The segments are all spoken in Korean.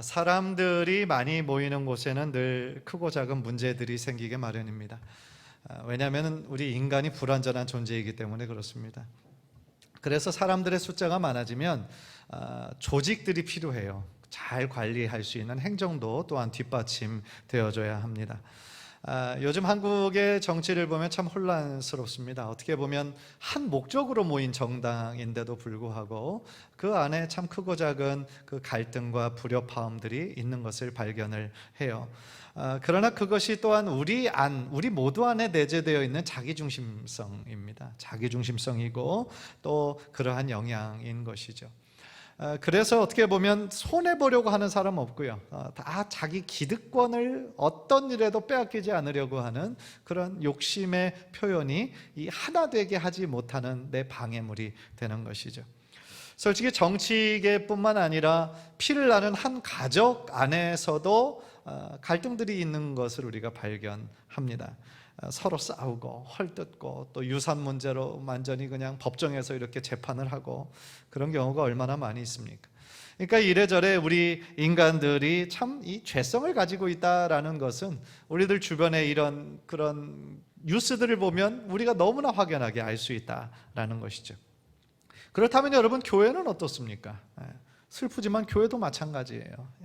사람들이 많이 모이는 곳에는 늘 크고 작은 문제들이 생기게 마련입니다. 왜냐하면 우리 인간이 불완전한 존재이기 때문에 그렇습니다. 그래서 사람들의 숫자가 많아지면 조직들이 필요해요. 잘 관리할 수 있는 행정도 또한 뒷받침되어줘야 합니다. 요즘 한국의 정치를 보면 참 혼란스럽습니다. 어떻게 보면 한 목적으로 모인 정당인데도 불구하고 그 안에 참 크고 작은 그 갈등과 불협화음들이 있는 것을 발견을 해요. 그러나 그것이 또한 우리 모두 안에 내재되어 있는 자기중심성입니다. 자기중심성이고 또 그러한 영향인 것이죠. 그래서 어떻게 보면 손해보려고 하는 사람 없고요. 다 자기 기득권을 어떤 일에도 빼앗기지 않으려고 하는 그런 욕심의 표현이 이 하나 되게 하지 못하는 내 방해물이 되는 것이죠. 솔직히 정치계뿐만 아니라 피를 나는 한 가족 안에서도 갈등들이 있는 것을 우리가 발견합니다. 서로 싸우고 헐뜯고 또 유산 문제로 완전히 그냥 법정에서 이렇게 재판을 하고 그런 경우가 얼마나 많이 있습니까? 그러니까 이래저래 우리 인간들이 참 이 죄성을 가지고 있다라는 것은 우리들 주변에 이런 그런 뉴스들을 보면 우리가 너무나 확연하게 알 수 있다라는 것이죠. 그렇다면 여러분, 교회는 어떻습니까? 슬프지만 교회도 마찬가지예요.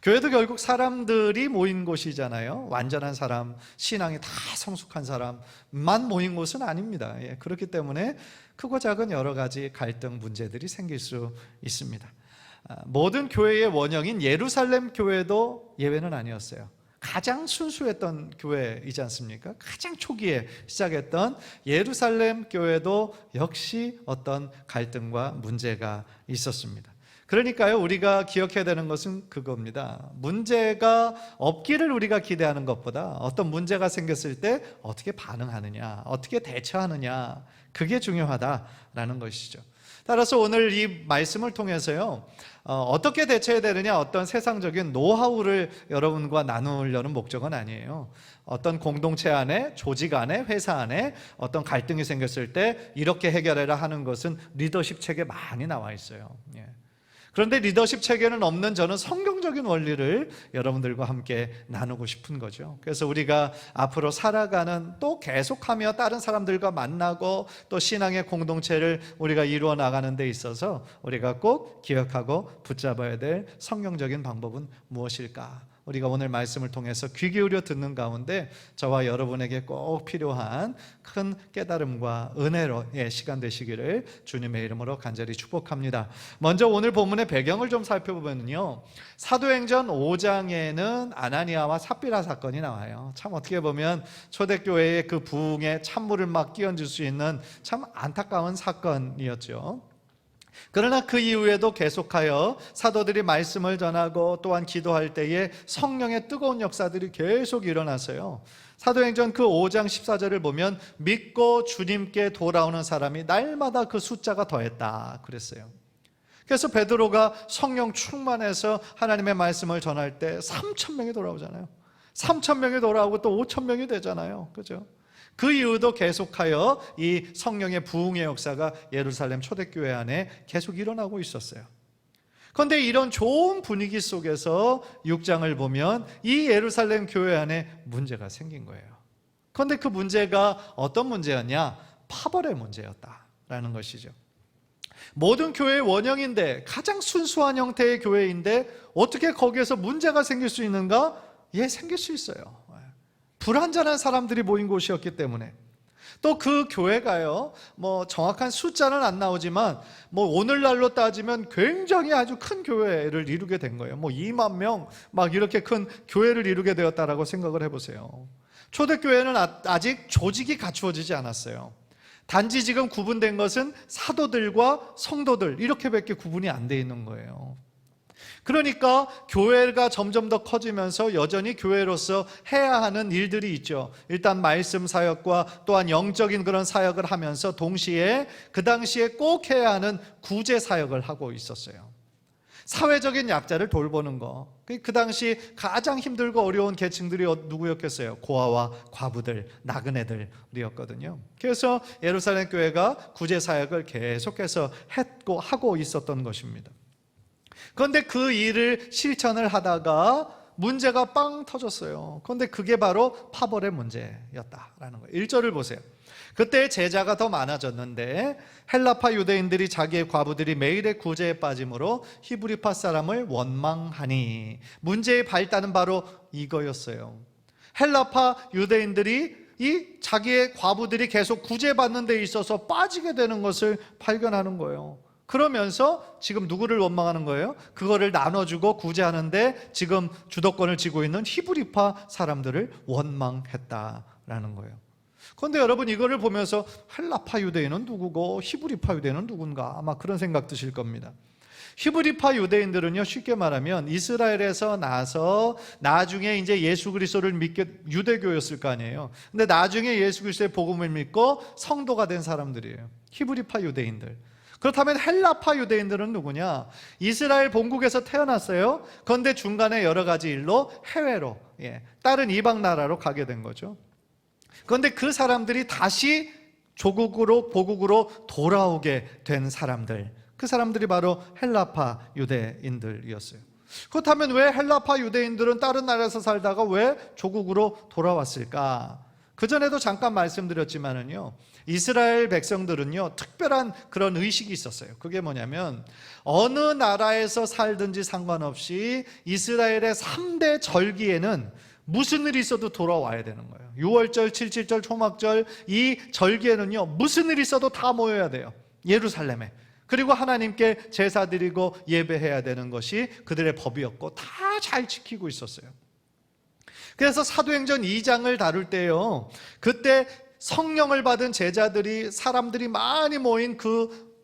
교회도 결국 사람들이 모인 곳이잖아요. 완전한 사람, 신앙이 다 성숙한 사람만 모인 곳은 아닙니다. 그렇기 때문에 크고 작은 여러 가지 갈등 문제들이 생길 수 있습니다. 모든 교회의 원형인 예루살렘 교회도 예외는 아니었어요. 가장 순수했던 교회이지 않습니까? 가장 초기에 시작했던 예루살렘 교회도 역시 어떤 갈등과 문제가 있었습니다. 그러니까요, 우리가 기억해야 되는 것은 그겁니다. 문제가 없기를 우리가 기대하는 것보다 어떤 문제가 생겼을 때 어떻게 반응하느냐, 어떻게 대처하느냐, 그게 중요하다라는 것이죠. 따라서 오늘 이 말씀을 통해서요, 어떻게 대처해야 되느냐, 어떤 세상적인 노하우를 여러분과 나누려는 목적은 아니에요. 어떤 공동체 안에, 조직 안에, 회사 안에 어떤 갈등이 생겼을 때 이렇게 해결해라 하는 것은 리더십 책에 많이 나와 있어요. 그런데 리더십 체계는 없는 저는 성경적인 원리를 여러분들과 함께 나누고 싶은 거죠. 그래서 우리가 앞으로 살아가는, 또 계속하며 다른 사람들과 만나고 또 신앙의 공동체를 우리가 이루어 나가는 데 있어서 우리가 꼭 기억하고 붙잡아야 될 성경적인 방법은 무엇일까? 우리가 오늘 말씀을 통해서 귀 기울여 듣는 가운데 저와 여러분에게 꼭 필요한 큰 깨달음과 은혜로의 시간 되시기를 주님의 이름으로 간절히 축복합니다. 먼저 오늘 본문의 배경을 좀 살펴보면요, 사도행전 5장에는 아나니아와 삽비라 사건이 나와요. 참 어떻게 보면 초대교회의 그 부흥에 찬물을 막 끼얹을 수 있는 참 안타까운 사건이었죠. 그러나 그 이후에도 계속하여 사도들이 말씀을 전하고 또한 기도할 때에 성령의 뜨거운 역사들이 계속 일어나서요, 사도행전 그 5장 14절을 보면 믿고 주님께 돌아오는 사람이 날마다 그 숫자가 더했다 그랬어요. 그래서 베드로가 성령 충만해서 하나님의 말씀을 전할 때 3,000명이 돌아오잖아요. 3,000명이 돌아오고 또 5,000명이 되잖아요. 그죠? 그 이후도 계속하여 이 성령의 부흥의 역사가 예루살렘 초대교회 안에 계속 일어나고 있었어요. 그런데 이런 좋은 분위기 속에서 6장을 보면 이 예루살렘 교회 안에 문제가 생긴 거예요. 그런데 그 문제가 어떤 문제였냐? 파벌의 문제였다라는 것이죠. 모든 교회의 원형인데, 가장 순수한 형태의 교회인데 어떻게 거기에서 문제가 생길 수 있는가? 생길 수 있어요. 불완전한 사람들이 모인 곳이었기 때문에. 또 그 교회가요, 정확한 숫자는 안 나오지만 오늘날로 따지면 굉장히 아주 큰 교회를 이루게 된 거예요. 2만 명 막 이렇게 큰 교회를 이루게 되었다라고 생각을 해보세요. 초대교회는 아직 조직이 갖추어지지 않았어요. 단지 지금 구분된 것은 사도들과 성도들, 이렇게밖에 구분이 안 돼 있는 거예요. 그러니까 교회가 점점 더 커지면서 여전히 교회로서 해야 하는 일들이 있죠. 일단 말씀 사역과 또한 영적인 그런 사역을 하면서 동시에 그 당시에 꼭 해야 하는 구제 사역을 하고 있었어요. 사회적인 약자를 돌보는 거. 그 당시 가장 힘들고 어려운 계층들이 누구였겠어요? 고아와 과부들, 나그네들이었거든요. 그래서 예루살렘 교회가 구제 사역을 계속해서 하고 있었던 것입니다. 그런데 그 일을 실천을 하다가 문제가 빵 터졌어요. 그런데 그게 바로 파벌의 문제였다라는 거예요. 1절을 보세요. 그때 제자가 더 많아졌는데 헬라파 유대인들이 자기의 과부들이 매일의 구제에 빠짐으로 히브리파 사람을 원망하니, 문제의 발단은 바로 이거였어요. 헬라파 유대인들이 이 자기의 과부들이 계속 구제받는 데 있어서 빠지게 되는 것을 발견하는 거예요. 그러면서 지금 누구를 원망하는 거예요? 그거를 나눠주고 구제하는데 지금 주도권을 쥐고 있는 히브리파 사람들을 원망했다라는 거예요. 그런데 여러분, 이거를 보면서 헬라파 유대인은 누구고 히브리파 유대인은 누군가, 아마 그런 생각 드실 겁니다. 히브리파 유대인들은요, 쉽게 말하면 이스라엘에서 나서 나중에 이제 예수 그리스도를 믿게, 유대교였을 거 아니에요. 근데 나중에 예수 그리스도의 복음을 믿고 성도가 된 사람들이에요. 히브리파 유대인들. 그렇다면 헬라파 유대인들은 누구냐? 이스라엘 본국에서 태어났어요. 그런데 중간에 여러 가지 일로 해외로, 다른 이방 나라로 가게 된 거죠. 그런데 그 사람들이 다시 조국으로, 보국으로 돌아오게 된 사람들, 그 사람들이 바로 헬라파 유대인들이었어요. 그렇다면 왜 헬라파 유대인들은 다른 나라에서 살다가 왜 조국으로 돌아왔을까? 그전에도 잠깐 말씀드렸지만은요, 이스라엘 백성들은요, 특별한 그런 의식이 있었어요. 그게 뭐냐면, 어느 나라에서 살든지 상관없이 이스라엘의 3대 절기에는 무슨 일이 있어도 돌아와야 되는 거예요. 6월절, 7.7절, 초막절, 이 절기에는요, 무슨 일이 있어도 다 모여야 돼요. 예루살렘에. 그리고 하나님께 제사 드리고 예배해야 되는 것이 그들의 법이었고 다 잘 지키고 있었어요. 그래서 사도행전 2장을 다룰 때요, 그때 성령을 받은 제자들이, 사람들이 많이 모인 그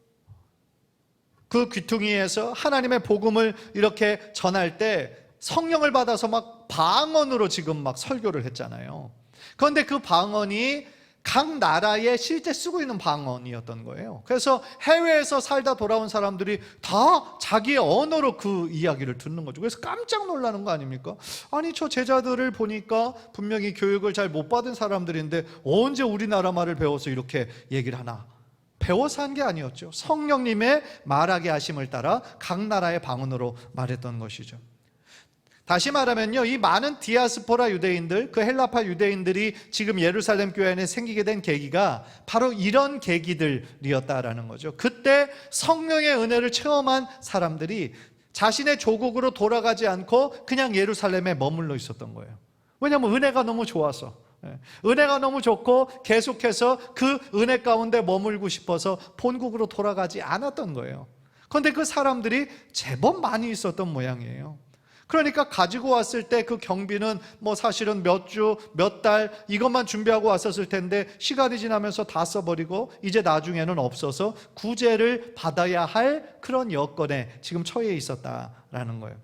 귀퉁이에서 하나님의 복음을 이렇게 전할 때 성령을 받아서 막 방언으로 지금 막 설교를 했잖아요. 그런데 그 방언이 각 나라에 실제 쓰고 있는 방언이었던 거예요. 그래서 해외에서 살다 돌아온 사람들이 다 자기의 언어로 그 이야기를 듣는 거죠. 그래서 깜짝 놀라는 거 아닙니까? 아니, 저 제자들을 보니까 분명히 교육을 잘 못 받은 사람들인데 언제 우리나라 말을 배워서 이렇게 얘기를 하나? 배워서 한 게 아니었죠. 성령님의 말하게 하심을 따라 각 나라의 방언으로 말했던 것이죠. 다시 말하면요, 이 많은 디아스포라 유대인들, 그 헬라파 유대인들이 지금 예루살렘 교회 안에 생기게 된 계기가 바로 이런 계기들이었다라는 거죠. 그때 성령의 은혜를 체험한 사람들이 자신의 조국으로 돌아가지 않고 그냥 예루살렘에 머물러 있었던 거예요. 왜냐하면 은혜가 너무 좋아서, 은혜가 너무 좋고 계속해서 그 은혜 가운데 머물고 싶어서 본국으로 돌아가지 않았던 거예요. 그런데 그 사람들이 제법 많이 있었던 모양이에요. 그러니까 가지고 왔을 때 그 경비는 뭐 사실은 몇 주, 몇 달 이것만 준비하고 왔었을 텐데 시간이 지나면서 다 써버리고 이제 나중에는 없어서 구제를 받아야 할 그런 여건에 지금 처해 있었다라는 거예요.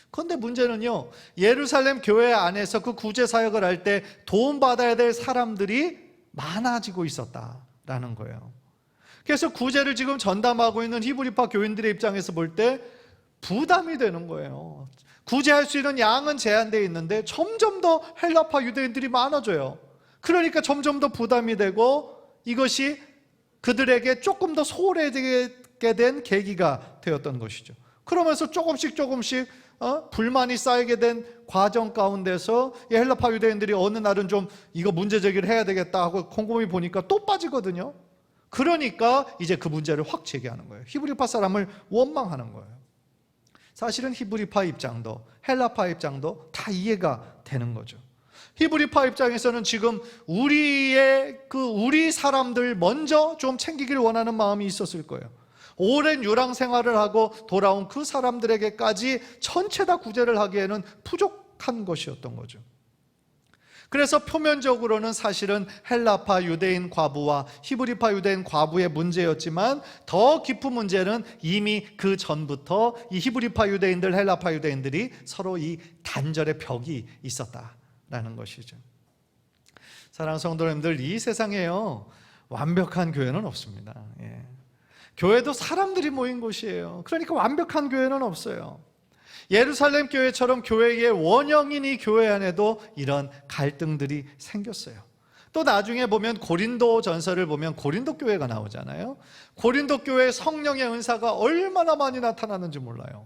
그런데 문제는요, 예루살렘 교회 안에서 그 구제 사역을 할 때 도움받아야 될 사람들이 많아지고 있었다라는 거예요. 그래서 구제를 지금 전담하고 있는 히브리파 교인들의 입장에서 볼 때 부담이 되는 거예요. 구제할 수 있는 양은 제한되어 있는데 점점 더 헬라파 유대인들이 많아져요. 그러니까 점점 더 부담이 되고 이것이 그들에게 조금 더 소홀해지게 된 계기가 되었던 것이죠. 그러면서 조금씩 불만이 쌓이게 된 과정 가운데서 이 헬라파 유대인들이 어느 날은 좀 이거 문제 제기를 해야 되겠다 하고 곰곰이 보니까 또 빠지거든요. 그러니까 이제 그 문제를 확 제기하는 거예요. 히브리파 사람을 원망하는 거예요. 사실은 히브리파 입장도 헬라파 입장도 다 이해가 되는 거죠. 히브리파 입장에서는 지금 우리 사람들 먼저 좀 챙기길 원하는 마음이 있었을 거예요. 오랜 유랑 생활을 하고 돌아온 그 사람들에게까지 전체 다 구제를 하기에는 부족한 것이었던 거죠. 그래서 표면적으로는 사실은 헬라파 유대인 과부와 히브리파 유대인 과부의 문제였지만 더 깊은 문제는 이미 그 전부터 이 히브리파 유대인들, 헬라파 유대인들이 서로 이 단절의 벽이 있었다라는 것이죠. 사랑하는 성도님들, 이 세상에요, 완벽한 교회는 없습니다. 교회도 사람들이 모인 곳이에요. 그러니까 완벽한 교회는 없어요. 예루살렘 교회처럼 교회의 원형인 이 교회 안에도 이런 갈등들이 생겼어요. 또 나중에 보면 고린도 전서를 보면 고린도 교회가 나오잖아요. 고린도 교회에 성령의 은사가 얼마나 많이 나타나는지 몰라요.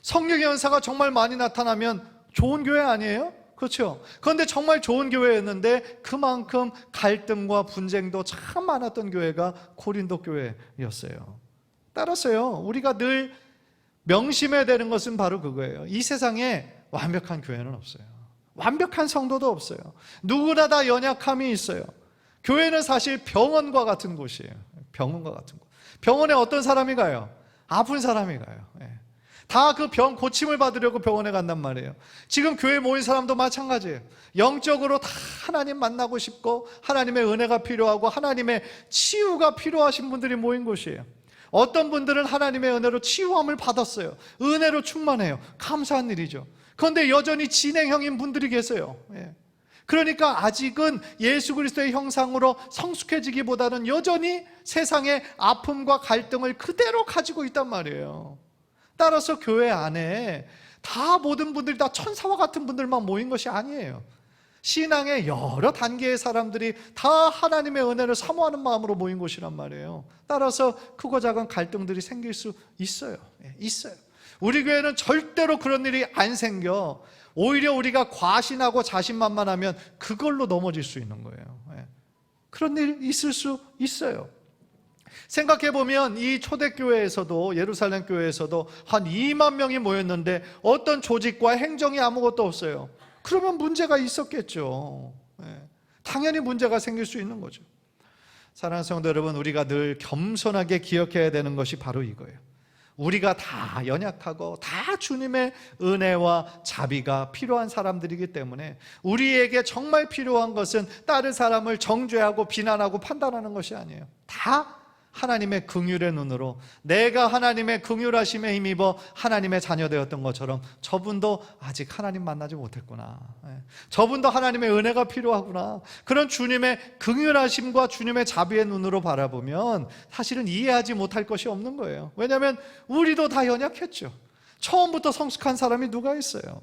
성령의 은사가 정말 많이 나타나면 좋은 교회 아니에요? 그렇죠. 그런데 정말 좋은 교회였는데 그만큼 갈등과 분쟁도 참 많았던 교회가 고린도 교회였어요. 따라서요, 우리가 늘 명심해야 되는 것은 바로 그거예요. 이 세상에 완벽한 교회는 없어요. 완벽한 성도도 없어요. 누구나 다 연약함이 있어요. 교회는 사실 병원과 같은 곳이에요. 병원과 같은 곳. 병원에 어떤 사람이 가요? 아픈 사람이 가요. 다 그 병 고침을 받으려고 병원에 간단 말이에요. 지금 교회에 모인 사람도 마찬가지예요. 영적으로 다 하나님 만나고 싶고 하나님의 은혜가 필요하고 하나님의 치유가 필요하신 분들이 모인 곳이에요. 어떤 분들은 하나님의 은혜로 치유함을 받았어요. 은혜로 충만해요. 감사한 일이죠. 그런데 여전히 진행형인 분들이 계세요. 그러니까 아직은 예수 그리스도의 형상으로 성숙해지기보다는 여전히 세상의 아픔과 갈등을 그대로 가지고 있단 말이에요. 따라서 교회 안에 다 모든 분들이 다 천사와 같은 분들만 모인 것이 아니에요. 신앙의 여러 단계의 사람들이 다 하나님의 은혜를 사모하는 마음으로 모인 곳이란 말이에요. 따라서 크고 작은 갈등들이 생길 수 있어요. 있어요. 우리 교회는 절대로 그런 일이 안 생겨. 오히려 우리가 과신하고 자신만만하면 그걸로 넘어질 수 있는 거예요. 그런 일이 있을 수 있어요. 생각해보면 이 초대교회에서도, 예루살렘 교회에서도 한 2만 명이 모였는데 어떤 조직과 행정이 아무것도 없어요. 그러면 문제가 있었겠죠. 당연히 문제가 생길 수 있는 거죠. 사랑하는 성도 여러분, 우리가 늘 겸손하게 기억해야 되는 것이 바로 이거예요. 우리가 다 연약하고 다 주님의 은혜와 자비가 필요한 사람들이기 때문에 우리에게 정말 필요한 것은 다른 사람을 정죄하고 비난하고 판단하는 것이 아니에요. 다 하나님의 긍휼의 눈으로, 내가 하나님의 긍휼하심에 힘입어 하나님의 자녀 되었던 것처럼 저분도 아직 하나님 만나지 못했구나, 저분도 하나님의 은혜가 필요하구나, 그런 주님의 긍휼하심과 주님의 자비의 눈으로 바라보면 사실은 이해하지 못할 것이 없는 거예요. 왜냐하면 우리도 다 연약했죠. 처음부터 성숙한 사람이 누가 있어요.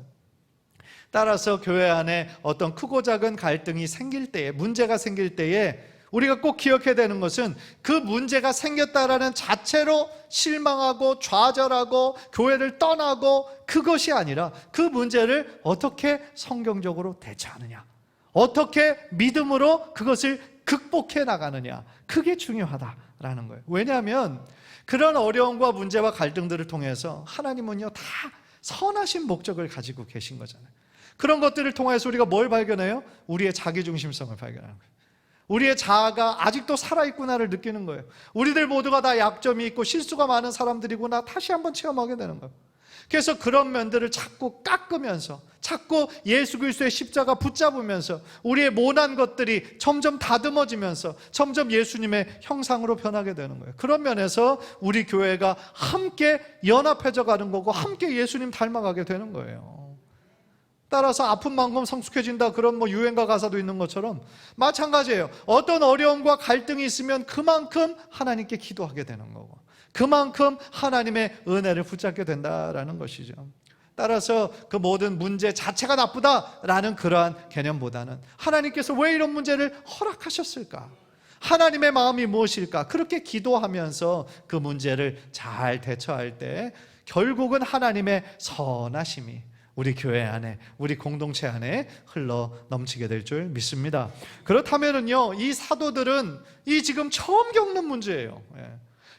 따라서 교회 안에 어떤 크고 작은 갈등이 생길 때에, 문제가 생길 때에 우리가 꼭 기억해야 되는 것은 그 문제가 생겼다라는 자체로 실망하고 좌절하고 교회를 떠나고 그것이 아니라 그 문제를 어떻게 성경적으로 대처하느냐, 어떻게 믿음으로 그것을 극복해 나가느냐, 그게 중요하다라는 거예요. 왜냐하면 그런 어려움과 문제와 갈등들을 통해서 하나님은요 다 선하신 목적을 가지고 계신 거잖아요. 그런 것들을 통해서 우리가 뭘 발견해요? 우리의 자기중심성을 발견하는 거예요. 우리의 자아가 아직도 살아있구나를 느끼는 거예요. 우리들 모두가 다 약점이 있고 실수가 많은 사람들이구나 다시 한번 체험하게 되는 거예요. 그래서 그런 면들을 자꾸 깎으면서, 자꾸 예수 그리스도의 십자가 붙잡으면서 우리의 모난 것들이 점점 다듬어지면서 점점 예수님의 형상으로 변하게 되는 거예요. 그런 면에서 우리 교회가 함께 연합해져 가는 거고 함께 예수님 닮아가게 되는 거예요. 따라서 아픈 만큼 성숙해진다, 그런 유행가 가사도 있는 것처럼 마찬가지예요. 어떤 어려움과 갈등이 있으면 그만큼 하나님께 기도하게 되는 거고 그만큼 하나님의 은혜를 붙잡게 된다라는 것이죠. 따라서 그 모든 문제 자체가 나쁘다라는 그러한 개념보다는 하나님께서 왜 이런 문제를 허락하셨을까? 하나님의 마음이 무엇일까? 그렇게 기도하면서 그 문제를 잘 대처할 때 결국은 하나님의 선하심이 우리 교회 안에, 우리 공동체 안에 흘러 넘치게 될 줄 믿습니다. 그렇다면은요, 이 사도들은 이 지금 처음 겪는 문제예요.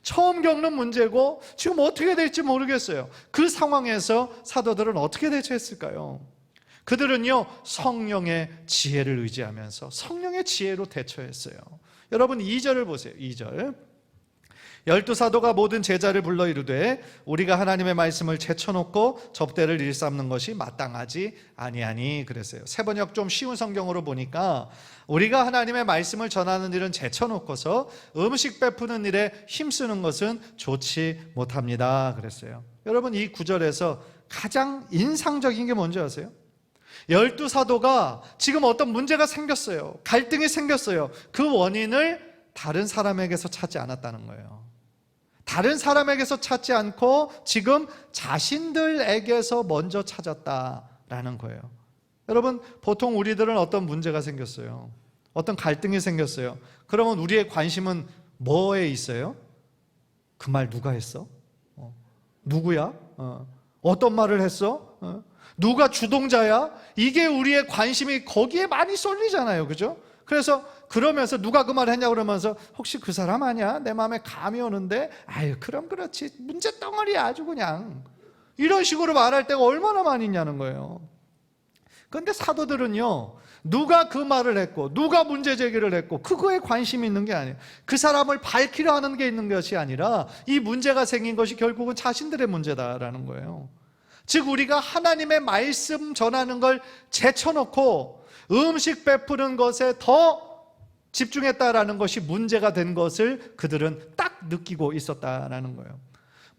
처음 겪는 문제고 지금 어떻게 될지 모르겠어요. 그 상황에서 사도들은 어떻게 대처했을까요? 그들은요, 성령의 지혜를 의지하면서 성령의 지혜로 대처했어요. 여러분 2절을 보세요. 2절. 12사도가 모든 제자를 불러 이르되 우리가 하나님의 말씀을 제쳐놓고 접대를 일삼는 것이 마땅하지 아니하니 그랬어요. 세번역 좀 쉬운 성경으로 보니까 우리가 하나님의 말씀을 전하는 일은 제쳐놓고서 음식 베푸는 일에 힘쓰는 것은 좋지 못합니다 그랬어요. 여러분 이 구절에서 가장 인상적인 게 뭔지 아세요? 12사도가 지금 어떤 문제가 생겼어요. 갈등이 생겼어요. 그 원인을 다른 사람에게서 찾지 않았다는 거예요. 다른 사람에게서 찾지 않고 지금 자신들에게서 먼저 찾았다라는 거예요. 여러분 보통 우리들은 어떤 문제가 생겼어요. 어떤 갈등이 생겼어요. 그러면 우리의 관심은 뭐에 있어요? 그 말 누가 했어? 누구야? 어떤 말을 했어? 누가 주동자야? 이게 우리의 관심이 거기에 많이 쏠리잖아요. 그죠? 그래서 그러면서 누가 그 말을 했냐 그러면서 혹시 그 사람 아니야? 내 마음에 감이 오는데 아유 그럼 그렇지 문제 덩어리야 아주 그냥 이런 식으로 말할 때가 얼마나 많이 있냐는 거예요. 그런데 사도들은요 누가 그 말을 했고 누가 문제 제기를 했고 그거에 관심이 있는 게 아니에요. 그 사람을 밝히려 하는 게 있는 것이 아니라 이 문제가 생긴 것이 결국은 자신들의 문제다라는 거예요. 즉 우리가 하나님의 말씀 전하는 걸 제쳐놓고 음식 베푸는 것에 더 집중했다라는 것이 문제가 된 것을 그들은 딱 느끼고 있었다라는 거예요.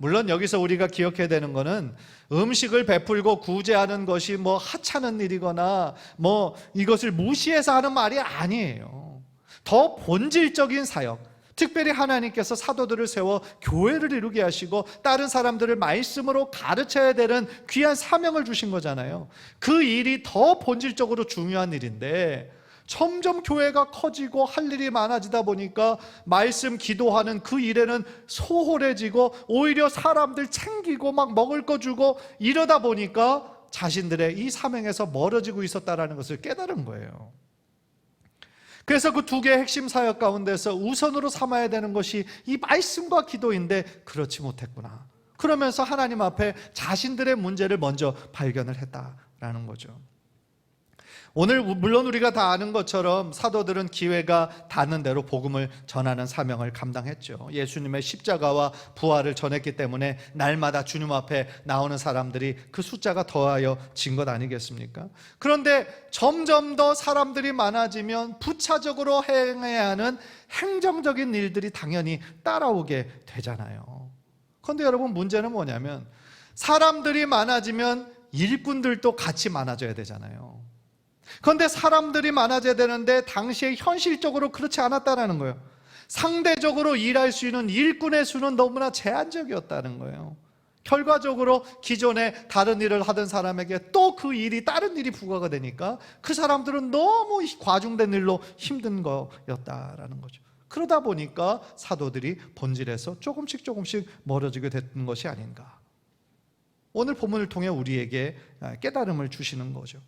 물론 여기서 우리가 기억해야 되는 것은 음식을 베풀고 구제하는 것이 뭐 하찮은 일이거나 뭐 이것을 무시해서 하는 말이 아니에요. 더 본질적인 사역, 특별히 하나님께서 사도들을 세워 교회를 이루게 하시고 다른 사람들을 말씀으로 가르쳐야 되는 귀한 사명을 주신 거잖아요. 그 일이 더 본질적으로 중요한 일인데 점점 교회가 커지고 할 일이 많아지다 보니까 말씀 기도하는 그 일에는 소홀해지고 오히려 사람들 챙기고 막 먹을 거 주고 이러다 보니까 자신들의 이 사명에서 멀어지고 있었다는 것을 깨달은 거예요. 그래서 그 두 개의 핵심 사역 가운데서 우선으로 삼아야 되는 것이 이 말씀과 기도인데 그렇지 못했구나. 그러면서 하나님 앞에 자신들의 문제를 먼저 발견을 했다라는 거죠. 오늘 물론 우리가 다 아는 것처럼 사도들은 기회가 닿는 대로 복음을 전하는 사명을 감당했죠. 예수님의 십자가와 부활을 전했기 때문에 날마다 주님 앞에 나오는 사람들이 그 숫자가 더하여 진 것 아니겠습니까? 그런데 점점 더 사람들이 많아지면 부차적으로 행해야 하는 행정적인 일들이 당연히 따라오게 되잖아요. 그런데 여러분 문제는 뭐냐면 사람들이 많아지면 일꾼들도 같이 많아져야 되잖아요. 그런데 사람들이 많아져야 되는데 당시에 현실적으로 그렇지 않았다는 거예요. 상대적으로 일할 수 있는 일꾼의 수는 너무나 제한적이었다는 거예요. 결과적으로 기존에 다른 일을 하던 사람에게 또 그 일이 다른 일이 부과가 되니까 그 사람들은 너무 과중된 일로 힘든 거였다라는 거죠. 그러다 보니까 사도들이 본질에서 조금씩 멀어지게 됐던 것이 아닌가. 오늘 본문을 통해 우리에게 깨달음을 주시는 거죠.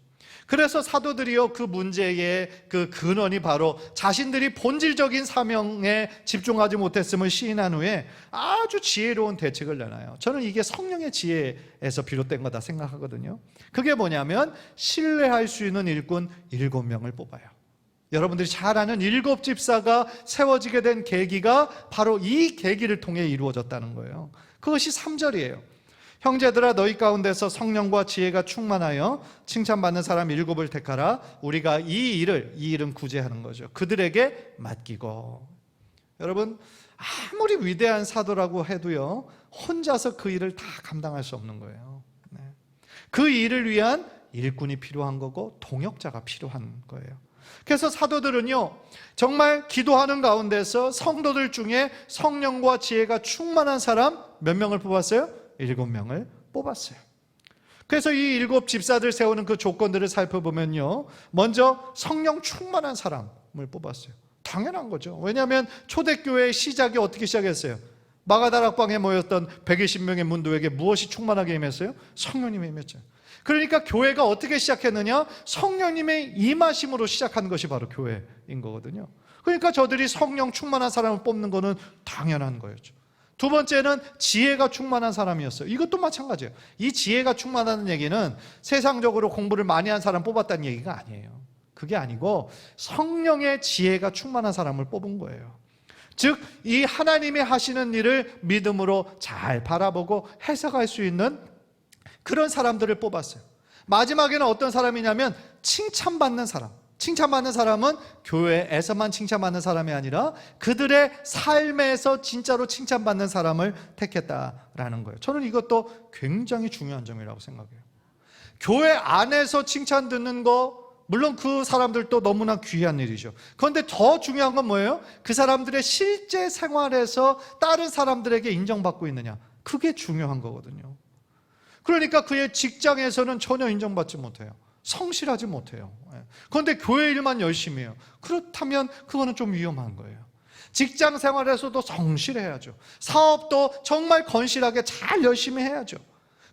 그래서 사도들이요 그 문제의 그 근원이 바로 자신들이 본질적인 사명에 집중하지 못했음을 시인한 후에 아주 지혜로운 대책을 내놔요. 저는 이게 성령의 지혜에서 비롯된 거다 생각하거든요. 그게 뭐냐면 신뢰할 수 있는 일꾼 7명을 뽑아요. 여러분들이 잘 아는 7집사가 세워지게 된 계기가 바로 이 계기를 통해 이루어졌다는 거예요. 그것이 3절이에요. 형제들아 너희 가운데서 성령과 지혜가 충만하여 칭찬받는 사람 7을 택하라. 우리가 이 일은 구제하는 거죠. 그들에게 맡기고. 여러분 아무리 위대한 사도라고 해도요 혼자서 그 일을 다 감당할 수 없는 거예요. 그 일을 위한 일꾼이 필요한 거고 동역자가 필요한 거예요. 그래서 사도들은요 정말 기도하는 가운데서 성도들 중에 성령과 지혜가 충만한 사람 몇 명을 뽑았어요? 7명을 뽑았어요. 그래서 이 7 집사들 세우는 그 조건들을 살펴보면요 먼저 성령 충만한 사람을 뽑았어요. 당연한 거죠. 왜냐하면 초대교회의 시작이 어떻게 시작했어요? 마가다락방에 모였던 120명의 문도에게 무엇이 충만하게 임했어요? 성령님이 임했죠. 그러니까 교회가 어떻게 시작했느냐? 성령님의 임하심으로 시작한 것이 바로 교회인 거거든요. 그러니까 저들이 성령 충만한 사람을 뽑는 거는 당연한 거였죠. 두 번째는 지혜가 충만한 사람이었어요. 이것도 마찬가지예요. 이 지혜가 충만하는 얘기는 세상적으로 공부를 많이 한 사람 뽑았다는 얘기가 아니에요. 그게 아니고 성령의 지혜가 충만한 사람을 뽑은 거예요. 즉 이 하나님이 하시는 일을 믿음으로 잘 바라보고 해석할 수 있는 그런 사람들을 뽑았어요. 마지막에는 어떤 사람이냐면 칭찬받는 사람. 칭찬받는 사람은 교회에서만 칭찬받는 사람이 아니라 그들의 삶에서 진짜로 칭찬받는 사람을 택했다라는 거예요. 저는 이것도 굉장히 중요한 점이라고 생각해요. 교회 안에서 칭찬 듣는 거 물론 그 사람들도 너무나 귀한 일이죠. 그런데 더 중요한 건 뭐예요? 그 사람들의 실제 생활에서 다른 사람들에게 인정받고 있느냐. 그게 중요한 거거든요. 그러니까 그의 직장에서는 전혀 인정받지 못해요. 성실하지 못해요. 그런데 교회 일만 열심히 해요. 그렇다면 그거는 좀 위험한 거예요. 직장 생활에서도 성실해야죠. 사업도 정말 건실하게 잘 열심히 해야죠.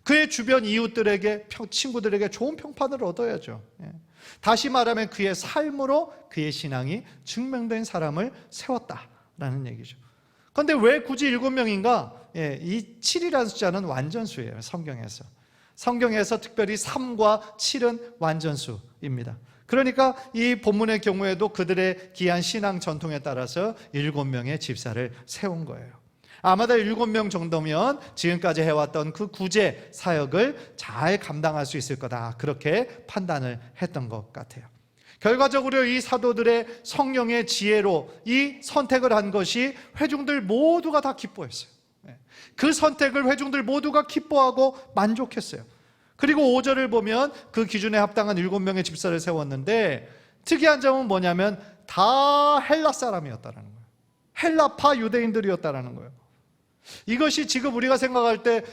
그의 주변 이웃들에게, 친구들에게 좋은 평판을 얻어야죠. 다시 말하면 그의 삶으로 그의 신앙이 증명된 사람을 세웠다라는 얘기죠. 그런데 왜 굳이 7명인가? 이 7이라는 숫자는 완전수예요. 성경에서 특별히 3과 7은 완전수입니다. 그러니까 이 본문의 경우에도 그들의 귀한 신앙 전통에 따라서 7명의 집사를 세운 거예요. 아마도 7명 정도면 지금까지 해왔던 그 구제 사역을 잘 감당할 수 있을 거다, 그렇게 판단을 했던 것 같아요. 결과적으로 이 사도들의 성령의 지혜로 이 선택을 한 것이 회중들 모두가 다 기뻐했어요. 그 선택을 회중들 모두가 기뻐하고 만족했어요. 그리고 5절을 보면 그 기준에 합당한 7명의 집사를 세웠는데, 특이한 점은 뭐냐면 다 헬라 사람이었다는 거예요. 헬라파 유대인들이었다는 거예요. 이것이 지금 우리가 생각할 때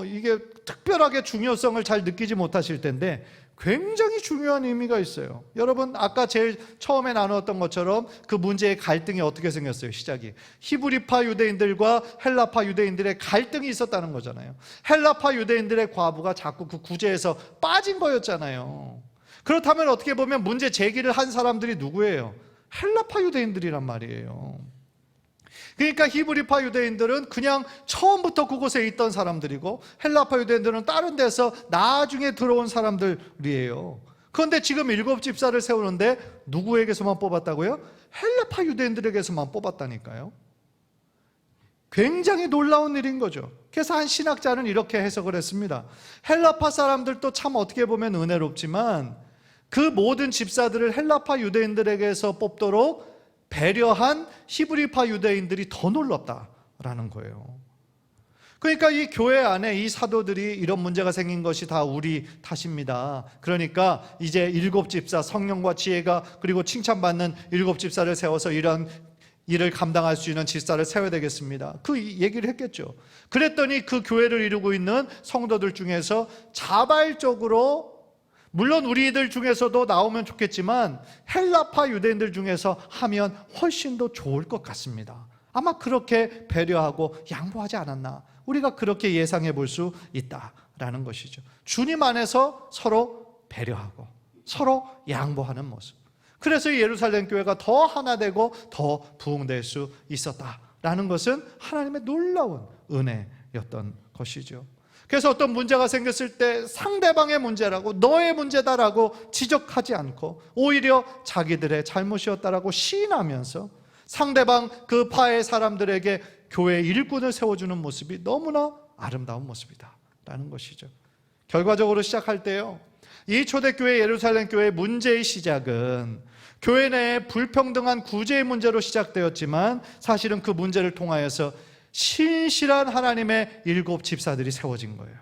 이게 특별하게 중요성을 잘 느끼지 못하실 텐데 굉장히 중요한 의미가 있어요. 여러분, 아까 제일 처음에 나누었던 것처럼 그 문제의 갈등이 어떻게 생겼어요? 시작이 히브리파 유대인들과 헬라파 유대인들의 갈등이 있었다는 거잖아요. 헬라파 유대인들의 과부가 자꾸 그 구제에서 빠진 거였잖아요. 그렇다면 어떻게 보면 문제 제기를 한 사람들이 누구예요? 헬라파 유대인들이란 말이에요. 그러니까 히브리파 유대인들은 그냥 처음부터 그곳에 있던 사람들이고, 헬라파 유대인들은 다른 데서 나중에 들어온 사람들이에요. 그런데 지금 7집사를 세우는데 누구에게서만 뽑았다고요? 헬라파 유대인들에게서만 뽑았다니까요. 굉장히 놀라운 일인 거죠. 그래서 한 신학자는 이렇게 해석을 했습니다. 헬라파 사람들도 참 어떻게 보면 은혜롭지만 그 모든 집사들을 헬라파 유대인들에게서 뽑도록 배려한 히브리파 유대인들이 더 놀랍다라는 거예요. 그러니까 이 교회 안에 이 사도들이 이런 문제가 생긴 것이 다 우리 탓입니다. 그러니까 이제 7집사, 성령과 지혜가 그리고 칭찬받는 7집사를 세워서 이런 일을 감당할 수 있는 집사를 세워야 되겠습니다, 그 얘기를 했겠죠. 그랬더니 그 교회를 이루고 있는 성도들 중에서 자발적으로, 물론 우리들 중에서도 나오면 좋겠지만 헬라파 유대인들 중에서 하면 훨씬 더 좋을 것 같습니다. 아마 그렇게 배려하고 양보하지 않았나, 우리가 그렇게 예상해 볼 수 있다라는 것이죠. 주님 안에서 서로 배려하고 서로 양보하는 모습. 그래서 예루살렘 교회가 더 하나 되고 더 부흥될 수 있었다라는 것은 하나님의 놀라운 은혜였던 것이죠. 그래서 어떤 문제가 생겼을 때 상대방의 문제라고, 너의 문제다라고 지적하지 않고 오히려 자기들의 잘못이었다라고 시인하면서 상대방 그 파의 사람들에게 교회의 일꾼을 세워주는 모습이 너무나 아름다운 모습이다라는 것이죠. 결과적으로 시작할 때요, 이 초대교회 예루살렘 교회의 문제의 시작은 교회 내에 불평등한 구제의 문제로 시작되었지만 사실은 그 문제를 통하여서 신실한 하나님의 7집사들이 세워진 거예요.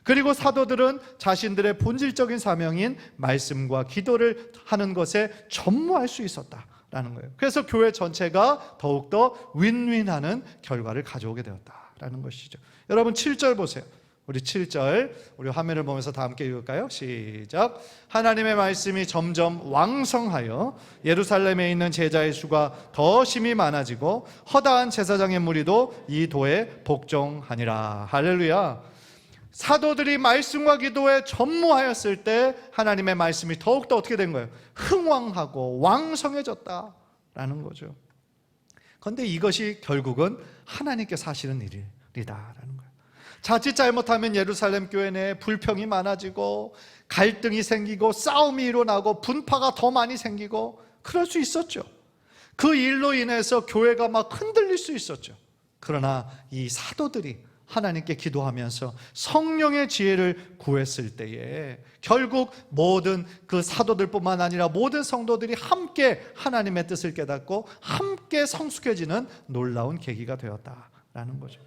그리고 사도들은 자신들의 본질적인 사명인 말씀과 기도를 하는 것에 전무할 수 있었다라는 거예요. 그래서 교회 전체가 더욱더 윈윈하는 결과를 가져오게 되었다라는 것이죠. 여러분 7절 보세요. 우리 7절, 우리 화면을 보면서 다 함께 읽을까요? 시작. 하나님의 말씀이 점점 왕성하여 예루살렘에 있는 제자의 수가 더 심히 많아지고 허다한 제사장의 무리도 이 도에 복종하니라. 할렐루야. 사도들이 말씀과 기도에 전무하였을 때 하나님의 말씀이 더욱더 어떻게 된 거예요? 흥왕하고 왕성해졌다라는 거죠. 그런데 이것이 결국은 하나님께서 하시는 일이다라는 거예요. 자칫 잘못하면 예루살렘 교회 내에 불평이 많아지고 갈등이 생기고 싸움이 일어나고 분파가 더 많이 생기고 그럴 수 있었죠. 그 일로 인해서 교회가 막 흔들릴 수 있었죠. 그러나 이 사도들이 하나님께 기도하면서 성령의 지혜를 구했을 때에 결국 모든 그 사도들뿐만 아니라 모든 성도들이 함께 하나님의 뜻을 깨닫고 함께 성숙해지는 놀라운 계기가 되었다라는 거죠.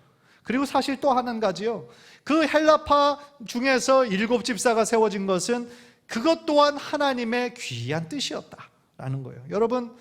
그리고 사실 또 한 가지요, 그 헬라파 중에서 7집사가 세워진 것은 그것 또한 하나님의 귀한 뜻이었다라는 거예요. 여러분,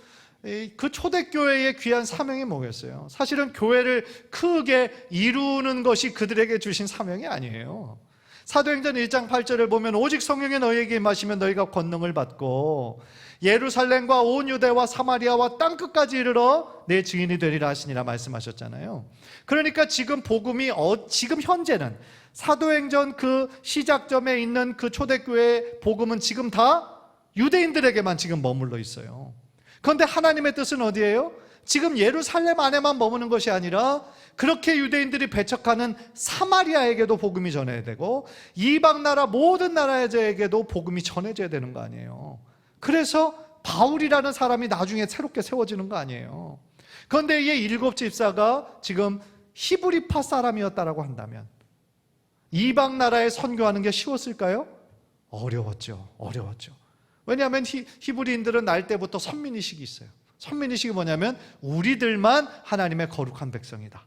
그 초대교회의 귀한 사명이 뭐겠어요? 사실은 교회를 크게 이루는 것이 그들에게 주신 사명이 아니에요. 사도행전 1장 8절을 보면 오직 성령이 너희에게 임하시면 너희가 권능을 받고 예루살렘과 온 유대와 사마리아와 땅끝까지 이르러 내 증인이 되리라 하시니라 말씀하셨잖아요. 그러니까 지금 복음이 지금 현재는 사도행전 그 시작점에 있는 그 초대교회의 복음은 지금 다 유대인들에게만 지금 머물러 있어요. 그런데 하나님의 뜻은 어디예요? 지금 예루살렘 안에만 머무는 것이 아니라 그렇게 유대인들이 배척하는 사마리아에게도 복음이 전해야 되고 이방 나라 모든 나라에게도 복음이 전해져야 되는 거 아니에요. 그래서 바울이라는 사람이 나중에 새롭게 세워지는 거 아니에요. 그런데 이 7 집사가 지금 히브리파 사람이었다라고 한다면 이방 나라에 선교하는 게 쉬웠을까요? 어려웠죠. 왜냐하면 히브리인들은 날 때부터 선민의식이 있어요. 선민의식이 뭐냐면 우리들만 하나님의 거룩한 백성이다.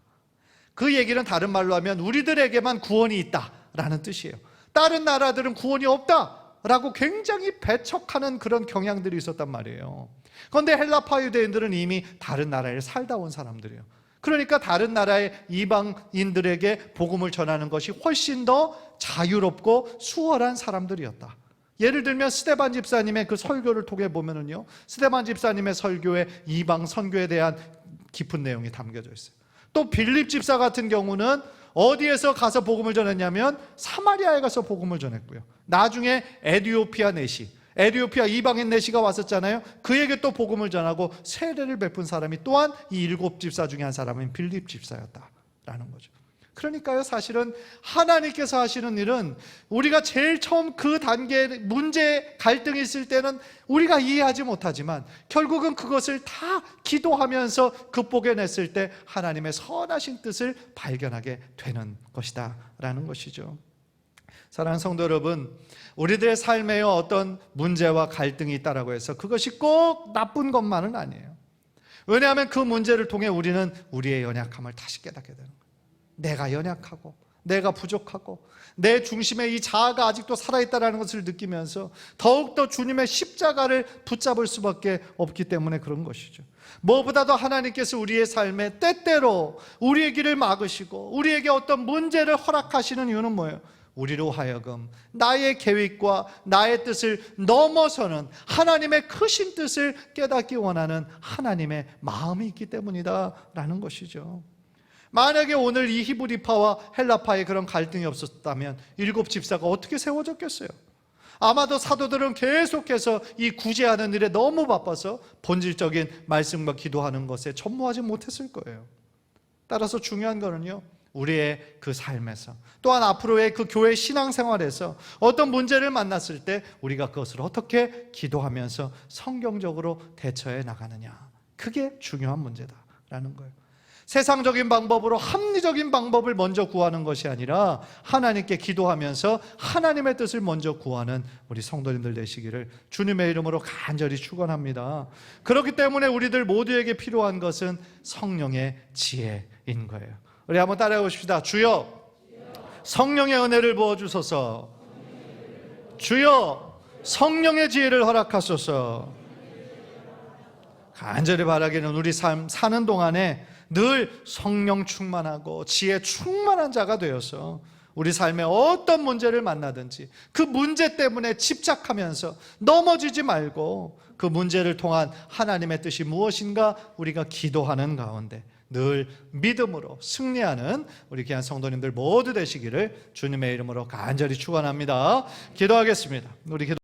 그 얘기는 다른 말로 하면 우리들에게만 구원이 있다라는 뜻이에요. 다른 나라들은 구원이 없다라고 굉장히 배척하는 그런 경향들이 있었단 말이에요. 그런데 헬라파 유대인들은 이미 다른 나라에 살다 온 사람들이에요. 그러니까 다른 나라의 이방인들에게 복음을 전하는 것이 훨씬 더 자유롭고 수월한 사람들이었다. 예를 들면 스데반 집사님의 그 설교를 통해 보면은요, 스데반 집사님의 설교에 이방 선교에 대한 깊은 내용이 담겨져 있어요. 또 빌립 집사 같은 경우는 어디에서 가서 복음을 전했냐면 사마리아에 가서 복음을 전했고요. 나중에 에티오피아 이방인 내시가 왔었잖아요. 그에게 또 복음을 전하고 세례를 베푼 사람이 또한 이 7 집사 중에 한 사람인 빌립 집사였다라는 거죠. 그러니까요, 사실은 하나님께서 하시는 일은 우리가 제일 처음 그 단계 문제 갈등이 있을 때는 우리가 이해하지 못하지만 결국은 그것을 다 기도하면서 극복해냈을 때 하나님의 선하신 뜻을 발견하게 되는 것이다 라는 것이죠. 사랑하는 성도 여러분, 우리들의 삶에 어떤 문제와 갈등이 있다라고 해서 그것이 꼭 나쁜 것만은 아니에요. 왜냐하면 그 문제를 통해 우리는 우리의 연약함을 다시 깨닫게 되는 거예요. 내가 연약하고 내가 부족하고 내 중심에 이 자아가 아직도 살아있다는 것을 느끼면서 더욱더 주님의 십자가를 붙잡을 수밖에 없기 때문에 그런 것이죠. 무엇보다도 하나님께서 우리의 삶에 때때로 우리의 길을 막으시고 우리에게 어떤 문제를 허락하시는 이유는 뭐예요? 우리로 하여금 나의 계획과 나의 뜻을 넘어서는 하나님의 크신 뜻을 깨닫기 원하는 하나님의 마음이 있기 때문이다라는 것이죠. 만약에 오늘 이 히브리파와 헬라파의 그런 갈등이 없었다면 7 집사가 어떻게 세워졌겠어요? 아마도 사도들은 계속해서 이 구제하는 일에 너무 바빠서 본질적인 말씀과 기도하는 것에 전무하지 못했을 거예요. 따라서 중요한 거는요, 우리의 그 삶에서 또한 앞으로의 그 교회 신앙생활에서 어떤 문제를 만났을 때 우리가 그것을 어떻게 기도하면서 성경적으로 대처해 나가느냐, 그게 중요한 문제다라는 거예요. 세상적인 방법으로 합리적인 방법을 먼저 구하는 것이 아니라 하나님께 기도하면서 하나님의 뜻을 먼저 구하는 우리 성도님들 되시기를 주님의 이름으로 간절히 축원합니다. 그렇기 때문에 우리들 모두에게 필요한 것은 성령의 지혜인 거예요. 우리 한번 따라해 보십시다. 주여, 성령의 은혜를 부어주소서. 주여, 성령의 지혜를 허락하소서. 간절히 바라기는 우리 삶 사는 동안에 늘 성령 충만하고 지혜 충만한 자가 되어서 우리 삶에 어떤 문제를 만나든지 그 문제 때문에 집착하면서 넘어지지 말고 그 문제를 통한 하나님의 뜻이 무엇인가 우리가 기도하는 가운데 늘 믿음으로 승리하는 우리 귀한 성도님들 모두 되시기를 주님의 이름으로 간절히 축원합니다. 기도하겠습니다. 우리 기도